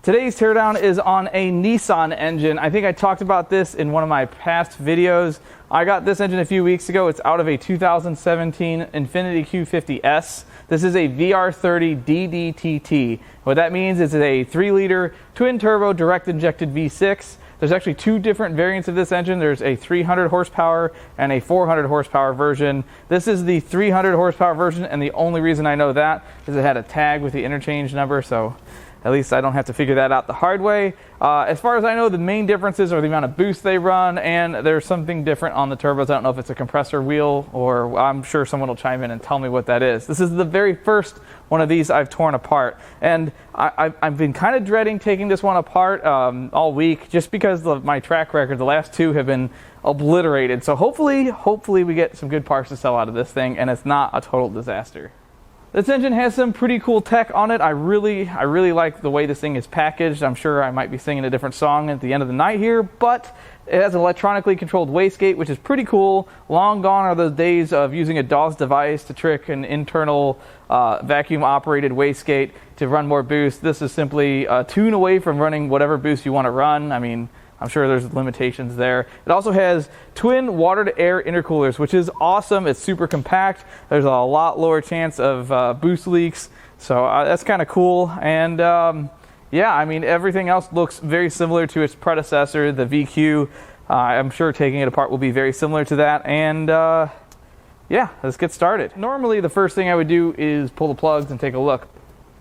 Today's teardown is on a Nissan engine. I think I talked about this in one of my past videos. I got this engine a few weeks ago. It's out of a 2017 Infiniti Q50S. This is a VR30DDTT. What that means is it's a 3-liter twin-turbo direct injected V6. There's actually two different variants of this engine. There's a 300 horsepower and a 400 horsepower version. This is the 300 horsepower version, and the only reason I know that is it had a tag with the interchange number, so at least I don't have to figure that out the hard way. As far as I know, the main differences are the amount of boost they run, and there's something different on the turbos. I don't know if it's a compressor wheel, or I'm sure someone will chime in and tell me what that is. This is the very first one of these I've torn apart, and I've been kind of dreading taking this one apart all week, just because of my track record. The last two have been obliterated, so hopefully we get some good parts to sell out of this thing, and it's not a total disaster. This engine has some pretty cool tech on it. I really like the way this thing is packaged. I'm sure I might be singing a different song at the end of the night here, but it has an electronically controlled wastegate, which is pretty cool. Long gone are those days of using a DOS device to trick an internal vacuum-operated wastegate to run more boost. This is simply a tune away from running whatever boost you want to run. I mean, I'm sure there's limitations there. It also has twin water-to-air intercoolers, which is awesome. It's super compact. There's a lot lower chance of boost leaks, so that's kind of cool. And yeah, I mean, everything else looks very similar to its predecessor, the VQ. I'm sure taking it apart will be very similar to that. And yeah, let's get started. Normally, the first thing I would do is pull the plugs and take a look,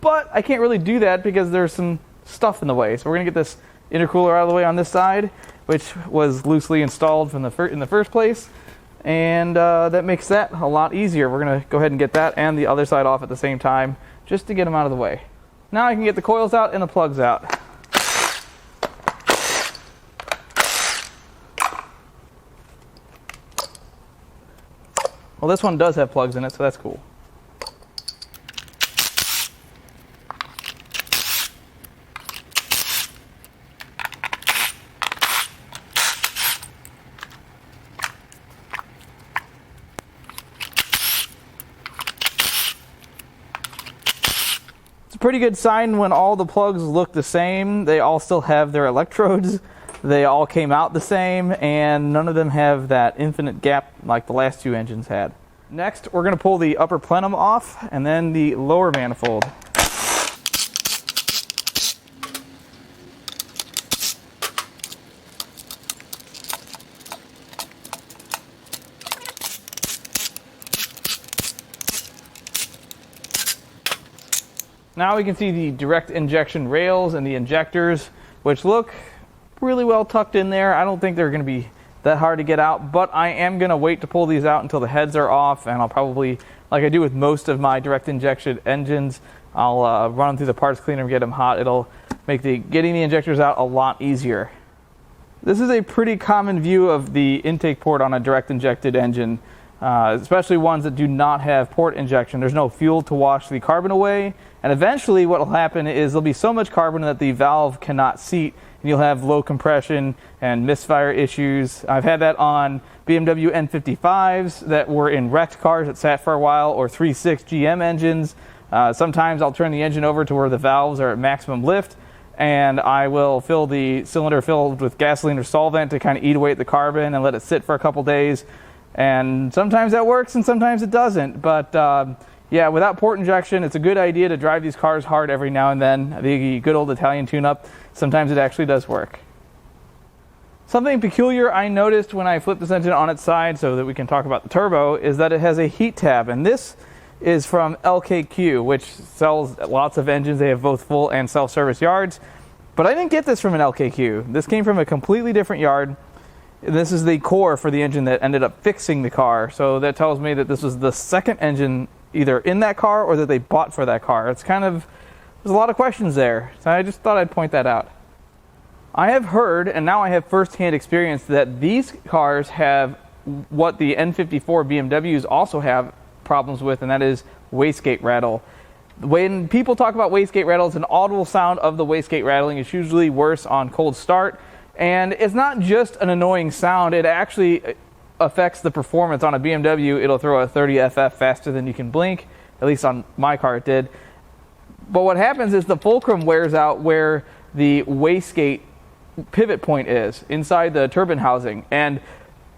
but I can't really do that because there's some stuff in the way. So we're gonna get this intercooler out of the way on this side, which was loosely installed from in the first place, and that makes that a lot easier. We're going to go ahead and get that and the other side off at the same time, just to get them out of the way. Now I can get the coils out and the plugs out. Well, this one does have plugs in it, so that's cool. Pretty good sign when all the plugs look the same. They all still have their electrodes. They all came out the same, and none of them have that infinite gap like the last two engines had. Next, we're going to pull the upper plenum off and then the lower manifold. Now we can see the direct injection rails and the injectors, which look really well tucked in there. I don't think they're going to be that hard to get out, but I am going to wait to pull these out until the heads are off, and I'll probably, like I do with most of my direct injection engines, I'll run them through the parts cleaner and get them hot. It'll make getting the injectors out a lot easier. This is a pretty common view of the intake port on a direct injected engine, especially ones that do not have port injection. There's no fuel to wash the carbon away, and eventually what will happen is there'll be so much carbon that the valve cannot seat, and you'll have low compression and misfire issues. I've had that on BMW N55s that were in wrecked cars that sat for a while, or 3.6 GM engines. Sometimes I'll turn the engine over to where the valves are at maximum lift, and I will fill the cylinder filled with gasoline or solvent to kind of eat away at the carbon and let it sit for a couple days. And sometimes that works and sometimes it doesn't, but yeah, without port injection, it's a good idea to drive these cars hard every now and then. The good old Italian tune-up, sometimes it actually does work. Something peculiar I noticed when I flipped this engine on its side so that we can talk about the turbo is that it has a heat tab, and this is from LKQ, which sells lots of engines. They have both full and self-service yards, but I didn't get this from an LKQ. This came from a completely different yard. This is the core for the engine that ended up fixing the car, so that tells me that this was the second engine either in that car or that they bought for that car. It's kind of, there's a lot of questions there, so I just thought I'd point that out. I have heard, and now I have first-hand experience, that these cars have what the N54 BMWs also have problems with, and that is wastegate rattle. When people talk about wastegate rattle, it's an audible sound of the wastegate rattling. It's usually worse on cold start, and it's not just an annoying sound, it actually affects the performance. On a BMW, it'll throw a 30 FF faster than you can blink. At least on my car it did. But what happens is the fulcrum wears out where the wastegate pivot point is inside the turbine housing, and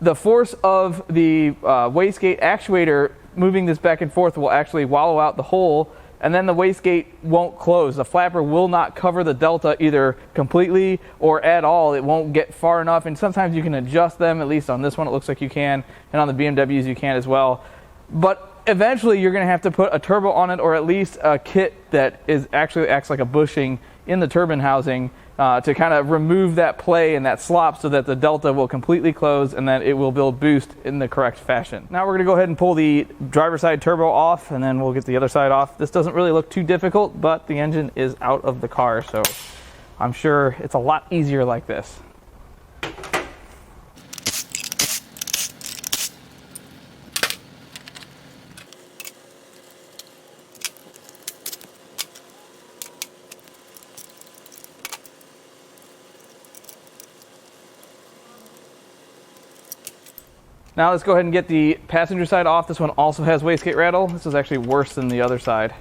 the force of the wastegate actuator moving this back and forth will actually wallow out the hole, and then the wastegate won't close. The flapper will not cover the delta either completely or at all. It won't get far enough, and sometimes you can adjust them. At least on this one it looks like you can, and on the BMWs you can as well. But eventually you're going to have to put a turbo on it, or at least a kit that actually acts like a bushing in the turbine housing to kind of remove that play and that slop so that the delta will completely close and that it will build boost in the correct fashion. Now we're going to go ahead and pull the driver's side turbo off, and then we'll get the other side off. This doesn't really look too difficult, but the engine is out of the car, so I'm sure it's a lot easier like this. Now let's go ahead and get the passenger side off. This one also has wastegate rattle. This is actually worse than the other side.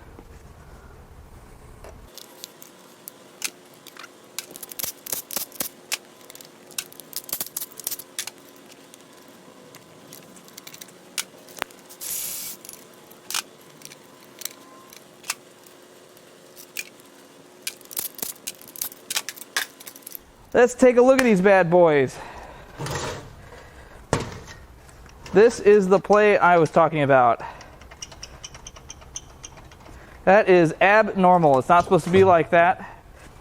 Let's take a look at these bad boys. This is the play I was talking about. That is abnormal. It's not supposed to be like that.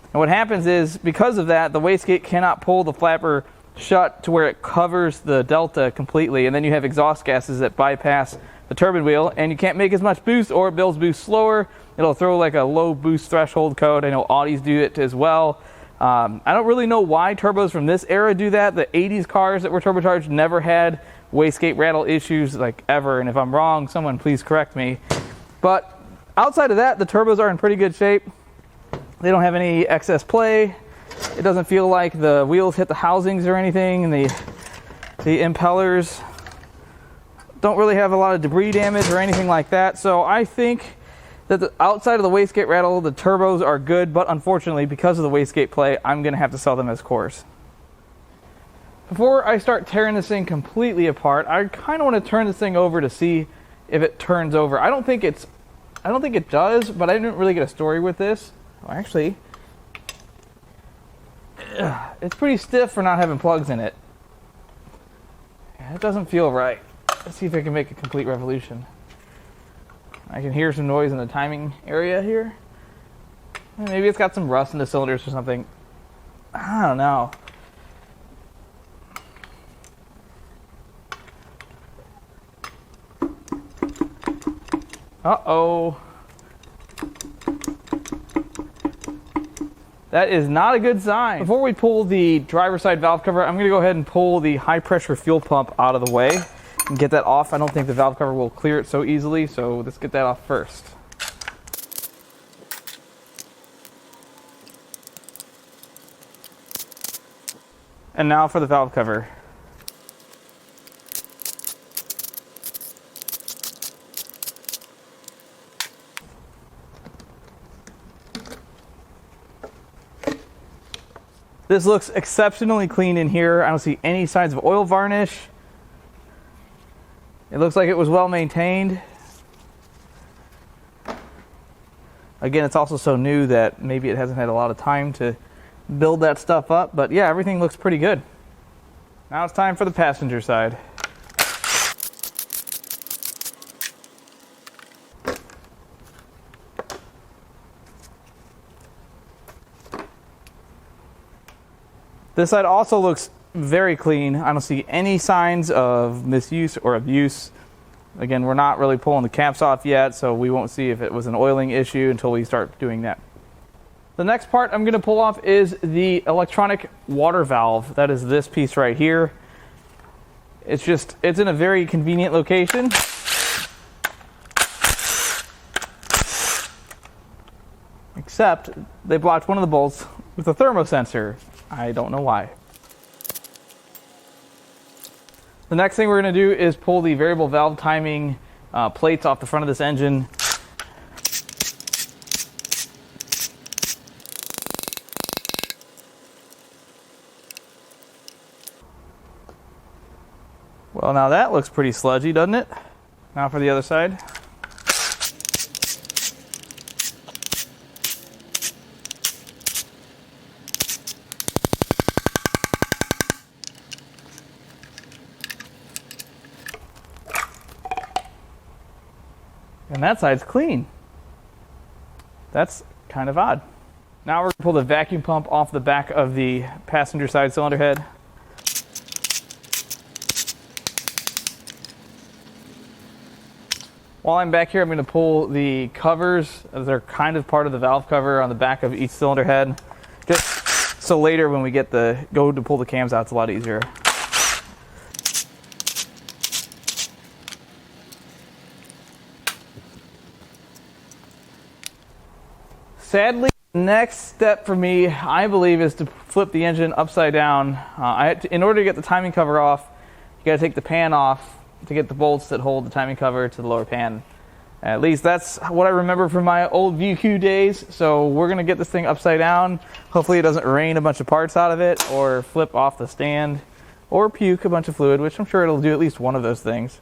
And what happens is, because of that, the wastegate cannot pull the flapper shut to where it covers the delta completely, and then you have exhaust gases that bypass the turbine wheel, and you can't make as much boost, or it builds boost slower. It'll throw like a low boost threshold code. I know Audis do it as well. I don't really know why turbos from this era do that. The 80s cars that were turbocharged never had wastegate rattle issues like ever, and if I'm wrong, someone please correct me. But outside of that, the turbos are in pretty good shape. They don't have any excess play. It doesn't feel like the wheels hit the housings or anything, and the impellers don't really have a lot of debris damage or anything like that. So I think that the outside of the wastegate rattle, the turbos are good, but unfortunately, because of the wastegate play, I'm going to have to sell them as cores. Before I start tearing this thing completely apart, I kind of want to turn this thing over to see if it turns over. I don't think it does, but I didn't really get a story with this. Well, actually, it's pretty stiff for not having plugs in it. It doesn't feel right. Let's see if I can make a complete revolution. I can hear some noise in the timing area here. Maybe it's got some rust in the cylinders or something. I don't know. Uh-oh. That is not a good sign. Before we pull the driver's side valve cover, I'm going to go ahead and pull the high pressure fuel pump out of the way and get that off. I don't think the valve cover will clear it so easily, so let's get that off first. And now for the valve cover. This looks exceptionally clean in here. I don't see any signs of oil varnish. It looks like it was well maintained. Again, it's also so new that maybe it hasn't had a lot of time to build that stuff up, but yeah, everything looks pretty good. Now it's time for the passenger side. This side also looks very clean. I don't see any signs of misuse or abuse. Again, we're not really pulling the caps off yet, so we won't see if it was an oiling issue until we start doing that. The next part I'm going to pull off is the electronic water valve. That is this piece right here. It's in a very convenient location. Except they blocked one of the bolts with a thermosensor. I don't know why. The next thing we're going to do is pull the variable valve timing plates off the front of this engine. Well, now that looks pretty sludgy, doesn't it? Now for the other side. And that side's clean. That's kind of odd. Now we're going to pull the vacuum pump off the back of the passenger side cylinder head. While I'm back here, I'm going to pull the covers. They're kind of part of the valve cover on the back of each cylinder head. Just so later when we go to pull the cams out, it's a lot easier. Sadly, the next step for me, I believe, is to flip the engine upside down. In order to get the timing cover off, you got to take the pan off to get the bolts that hold the timing cover to the lower pan. At least that's what I remember from my old VQ days. So we're going to get this thing upside down. Hopefully it doesn't rain a bunch of parts out of it or flip off the stand or puke a bunch of fluid, which I'm sure it'll do at least one of those things.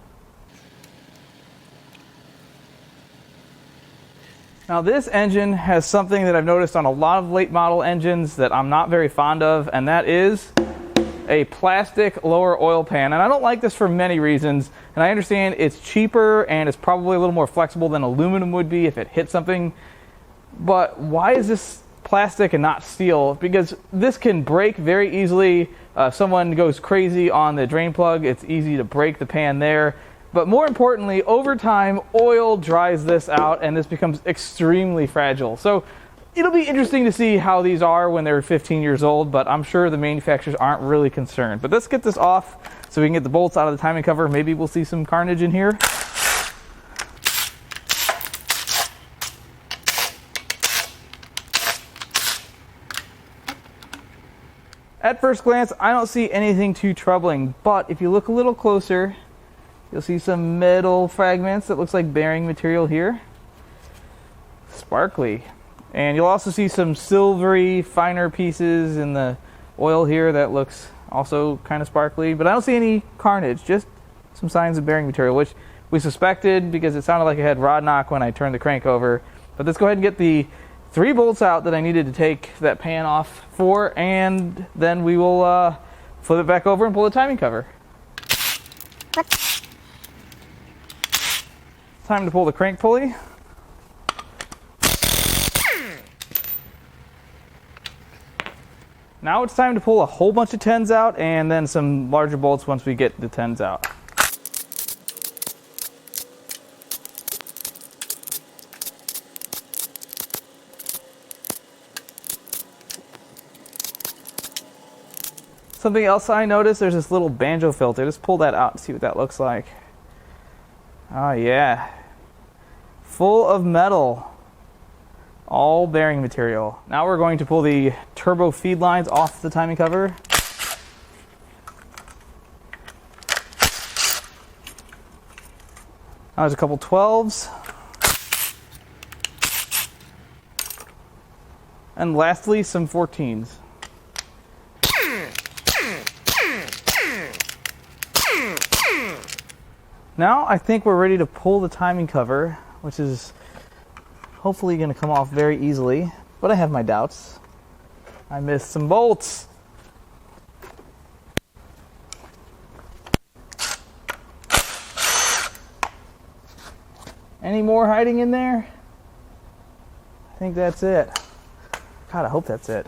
Now this engine has something that I've noticed on a lot of late model engines that I'm not very fond of, and that is a plastic lower oil pan. And I don't like this for many reasons, and I understand it's cheaper and it's probably a little more flexible than aluminum would be if it hit something, but why is this plastic and not steel? Because this can break very easily. If someone goes crazy on the drain plug, it's easy to break the pan there. But more importantly, over time, oil dries this out and this becomes extremely fragile. So it'll be interesting to see how these are when they're 15 years old, but I'm sure the manufacturers aren't really concerned. But let's get this off so we can get the bolts out of the timing cover. Maybe we'll see some carnage in here. At first glance, I don't see anything too troubling, but if you look a little closer, you'll see some metal fragments that looks like bearing material here. Sparkly. And you'll also see some silvery, finer pieces in the oil here that looks also kind of sparkly. But I don't see any carnage, just some signs of bearing material, which we suspected because it sounded like it had rod knock when I turned the crank over. But let's go ahead and get the 3 bolts out that I needed to take that pan off for, and then we will flip it back over and pull the timing cover. Time to pull the crank pulley. Now it's time to pull a whole bunch of 10s out and then some larger bolts once we get the 10s out. Something else I noticed, there's this little Banjo filter. Let's pull that out and see what that looks like. Oh yeah. Full of metal. All bearing material. Now we're going to pull the turbo feed lines off the timing cover. Now there's a couple 12s. And lastly, some 14s. Now I think we're ready to pull the timing cover, which is hopefully going to come off very easily, but I have my doubts. I missed some bolts. Any more hiding in there? I think that's it. God, I hope that's it.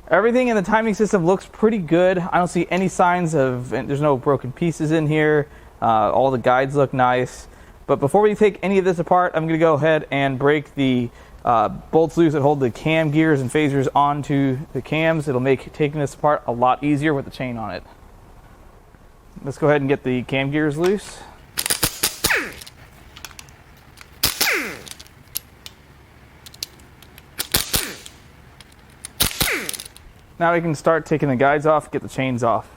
Everything in the timing system looks pretty good. I don't see any signs of, there's no broken pieces in here. All the guides look nice. But before we take any of this apart, I'm going to go ahead and break the bolts loose that hold the cam gears and phasers onto the cams. It'll make taking this apart a lot easier with the chain on it. Let's go ahead and get the cam gears loose. Now we can start taking the guides off, get the chains off.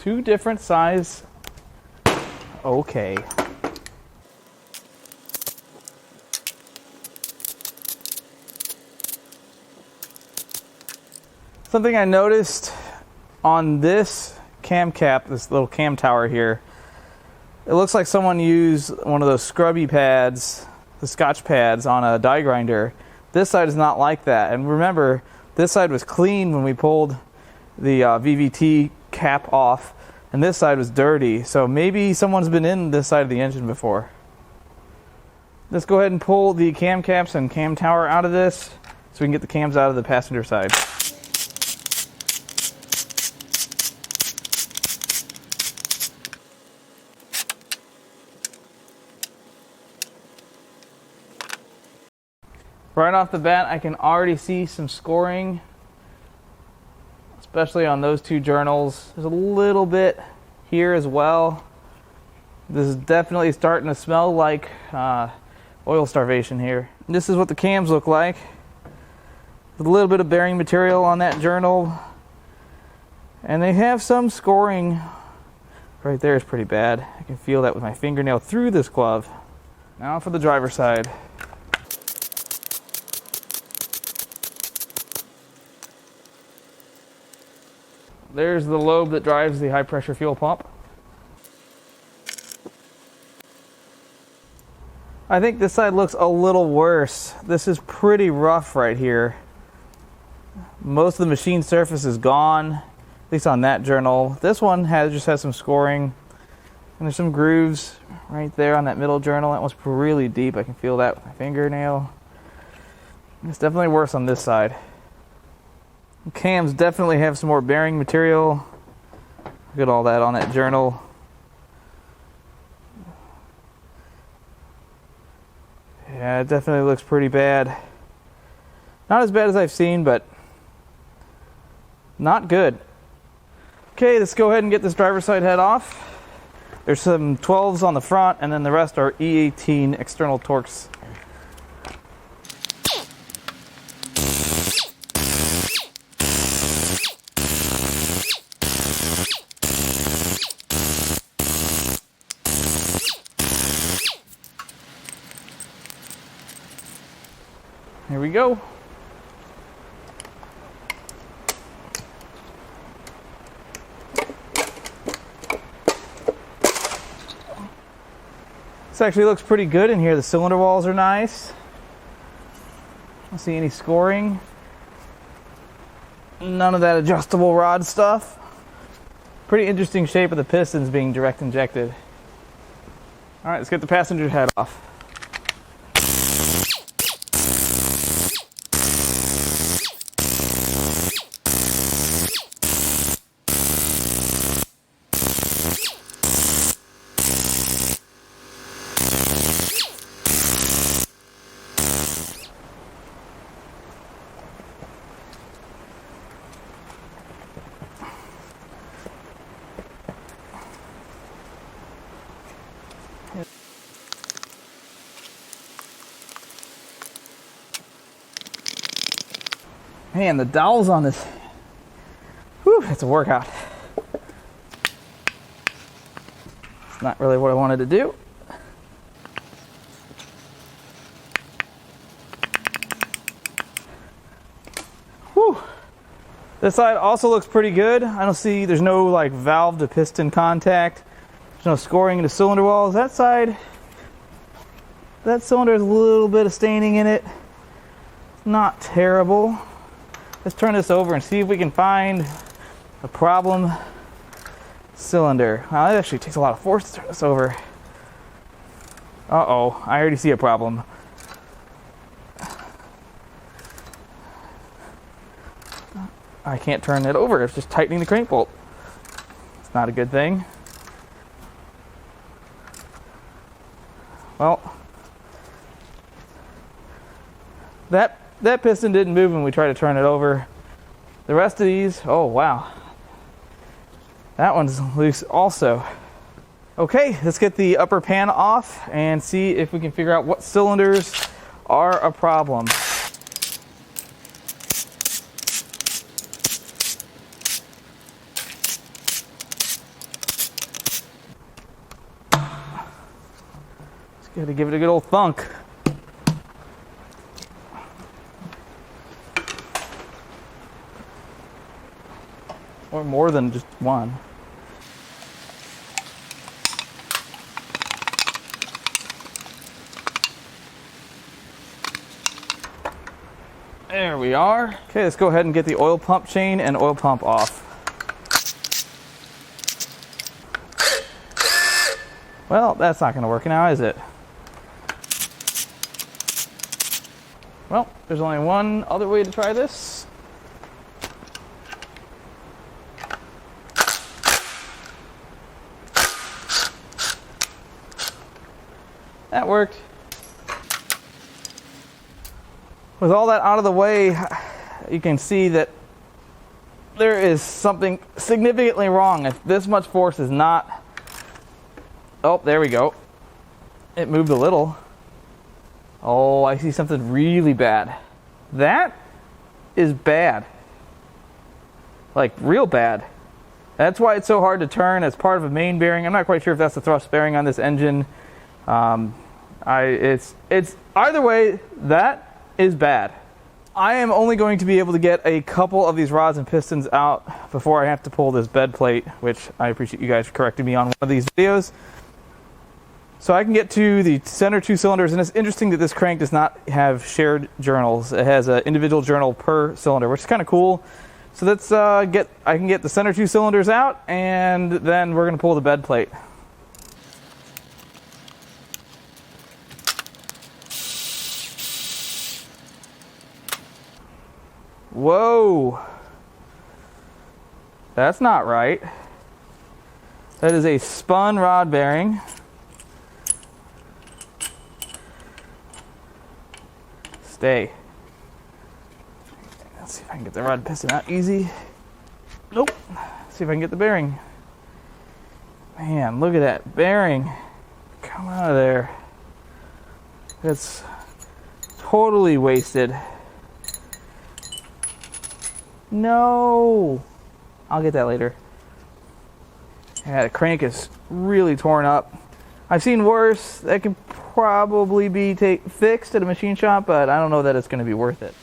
Two different size. Okay. Something I noticed on this cam cap, this little cam tower here, it looks like someone used one of those scrubby pads, the Scotch pads, on a die grinder. This side is not like that. And remember, this side was clean when we pulled the VVT cap off, and this side was dirty. So maybe someone's been in this side of the engine before. Let's go ahead and pull the cam caps and cam tower out of this so we can get the cams out of the passenger side. Right off the bat, I can already see some scoring, especially on those two journals. There's a little bit here as well. This is definitely starting to smell like oil starvation here. This is what the cams look like. A little bit of bearing material on that journal. And they have some scoring. Right there is pretty bad. I can feel that with my fingernail through this glove. Now for the driver's side. There's the lobe that drives the high pressure fuel pump. I think this side looks a little worse. This is pretty rough right here. Most of the machine surface is gone, at least on that journal. This one just has some scoring, and there's some grooves right there on that middle journal. That one's really deep. I can feel that with my fingernail. It's definitely worse on this side. Cams definitely have some more bearing material. Look at all that on that journal. Yeah, it definitely looks pretty bad. Not as bad as I've seen, but not good. Okay, let's go ahead and get this driver's side head off. There's some 12s on the front, and then the rest are E18 external Torx. Here we go. This actually looks pretty good in here. The cylinder walls are nice. I don't see any scoring. None of that adjustable rod stuff. Pretty interesting shape of the pistons being direct injected. All right, let's get the passenger head off. Man, the dowels on this, whew, it's a workout. It's not really what I wanted to do. Whew. This side also looks pretty good. I don't see, there's no like valve to piston contact. There's no scoring in the cylinder walls. That side, that cylinder has a little bit of staining in it. Not terrible. Let's turn this over and see if we can find a problem cylinder. Well, it actually takes a lot of force to turn this over. Uh-oh, I already see a problem. I can't turn it over. It's just tightening the crank bolt. It's not a good thing. Well, that piston didn't move when we tried to turn it over. The rest of these, oh wow. That one's loose also. Okay, let's get the upper pan off and see if we can figure out what cylinders are a problem. Gotta give it a good old thunk. Or more than just one. There we are. Okay, let's go ahead and get the oil pump chain and oil pump off. Well, that's not going to work now, is it? Well, there's only one other way to try this. That worked. With all that out of the way, you can see that there is something significantly wrong. If this much force is not... Oh, there we go. It moved a little. Oh, I see something really bad. That is bad. Like, real bad. That's why it's so hard to turn as part of a main bearing. I'm not quite sure if that's the thrust bearing on this engine. It's either way, that is bad. I am only going to be able to get a couple of these rods and pistons out before I have to pull this bed plate, which I appreciate you guys correcting me on one of these videos. So I can get to the center two cylinders, and it's interesting that this crank does not have shared journals. It has an individual journal per cylinder, which is kind of cool. So let's I can get the center two cylinders out, and then we're going to pull the bed plate. Whoa, that's not right. That is a spun rod bearing. Stay. Let's see if I can get the rod piston out easy. Nope. Let's see if I can get the bearing. Man, look at that bearing. Come out of there. It's totally wasted. No. I'll get that later. Yeah, the crank is really torn up. I've seen worse. That can probably be fixed at a machine shop, but I don't know that it's going to be worth it.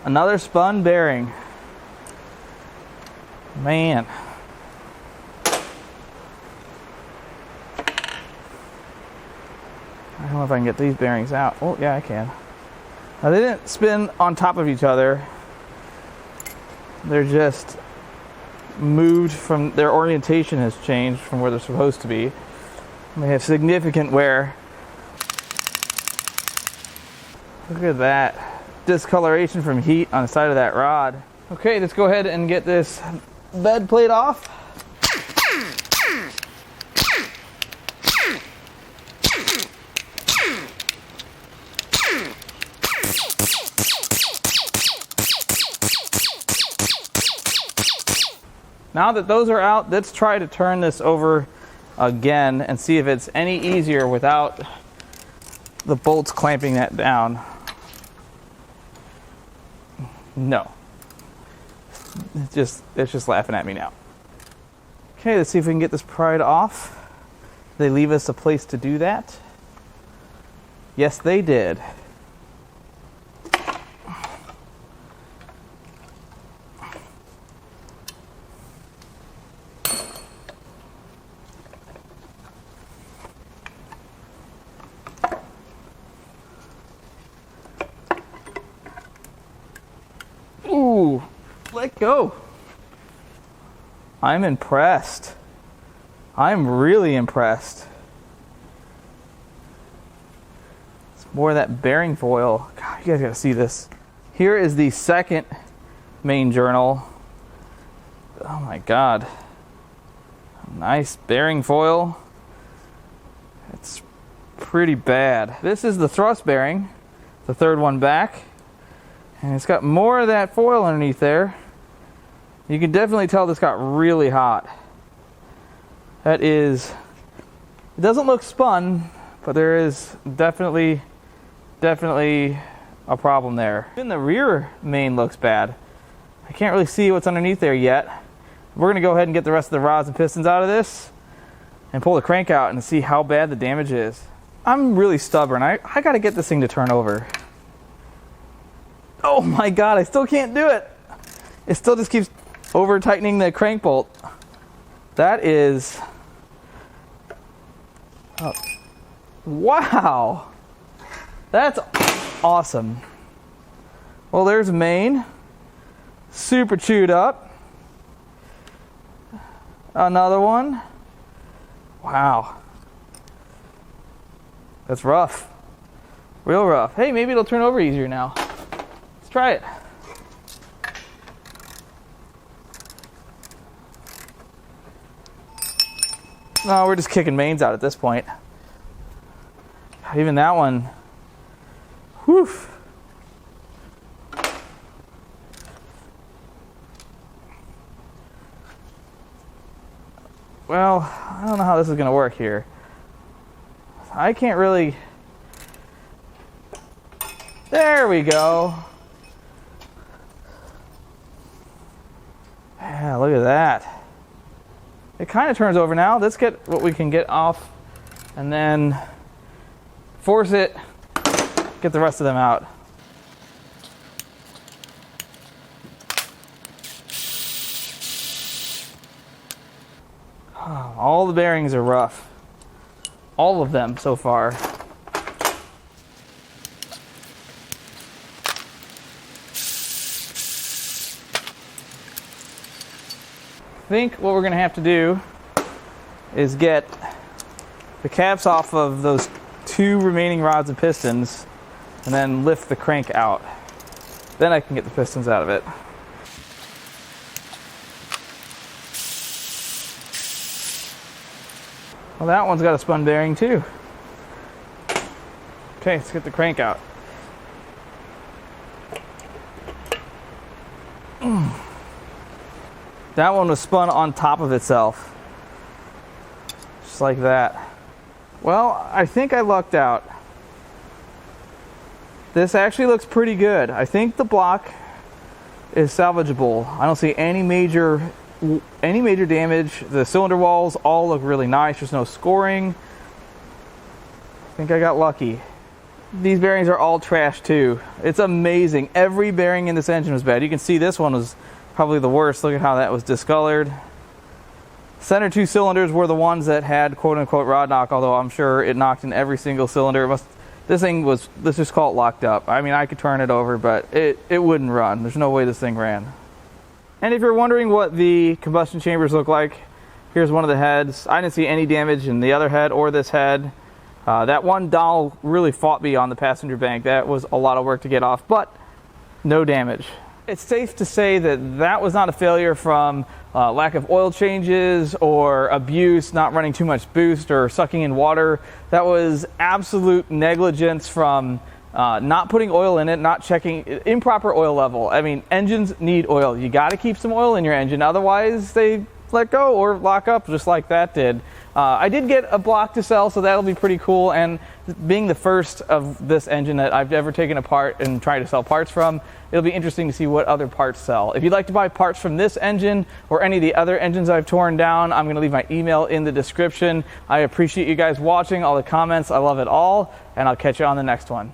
Another spun bearing. Man. I don't know if I can get these bearings out. Oh, yeah, I can. Now, they didn't spin on top of each other. They're just moved from, their orientation has changed from where they're supposed to be. They have significant wear. Look at that discoloration from heat on the side of that rod. Okay, let's go ahead and get this bed plate off. Now that those are out, let's try to turn this over again and see if it's any easier without the bolts clamping that down. No. It's just laughing at me now. Okay, let's see if we can get this pried off. They leave us a place to do that. Yes, they did. Ooh, let go. I'm impressed. I'm really impressed. It's more of that bearing foil. God, you guys gotta see this. Here is the second main journal. Oh my God. Nice bearing foil. It's pretty bad. This is the thrust bearing, the third one back. And it's got more of that foil underneath there. You can definitely tell this got really hot. That is, it doesn't look spun, but there is definitely a problem there. Even the rear main looks bad. I can't really see what's underneath there yet. We're gonna go ahead and get the rest of the rods and pistons out of this and pull the crank out and see how bad the damage is. I'm really stubborn. I gotta get this thing to turn over. Oh my God, I still can't do it. It still just keeps over tightening the crank bolt. That is, oh, wow. That's awesome. Well, there's a main, super chewed up. Another one. Wow. That's rough. Real rough. Hey, maybe it'll turn over easier now. Let's try it. No, we're just kicking mains out at this point. Even that one. Whew. Well, I don't know how this is going to work here. I can't really... There we go. Yeah, look at that. It kind of turns over now. Let's get what we can get off and then force it, get the rest of them out. All the bearings are rough. All of them so far. I think what we're going to have to do is get the caps off of those 2 remaining rods and pistons and then lift the crank out. Then I can get the pistons out of it. Well, that one's got a spun bearing too. Okay, let's get the crank out. That one was spun on top of itself. Just like that. Well, I think I lucked out. This actually looks pretty good. I think the block is salvageable. I don't see any major damage. The cylinder walls all look really nice. There's no scoring. I think I got lucky. These bearings are all trash too. It's amazing. Every bearing in this engine was bad. You can see this one was probably the worst. Look at how that was discolored. Center 2 cylinders were the ones that had quote-unquote rod knock, although I'm sure it knocked in every single cylinder. Let's just call it locked up. I mean, I could turn it over, but it wouldn't run. There's no way this thing ran. And if you're wondering what the combustion chambers look like, here's one of the heads. I didn't see any damage in the other head or this head. That one dowel really fought me on the passenger bank. That was a lot of work to get off, but no damage. It's safe to say that that was not a failure from lack of oil changes or abuse, not running too much boost or sucking in water. That was absolute negligence from not putting oil in it, not checking improper oil level. I mean, engines need oil. You got to keep some oil in your engine, otherwise they let go or lock up just like that did. I did get a block to sell, so that'll be pretty cool. And being the first of this engine that I've ever taken apart and tried to sell parts from, it'll be interesting to see what other parts sell. If you'd like to buy parts from this engine or any of the other engines I've torn down, I'm going to leave my email in the description. I appreciate you guys watching, all the comments. I love it all, and I'll catch you on the next one.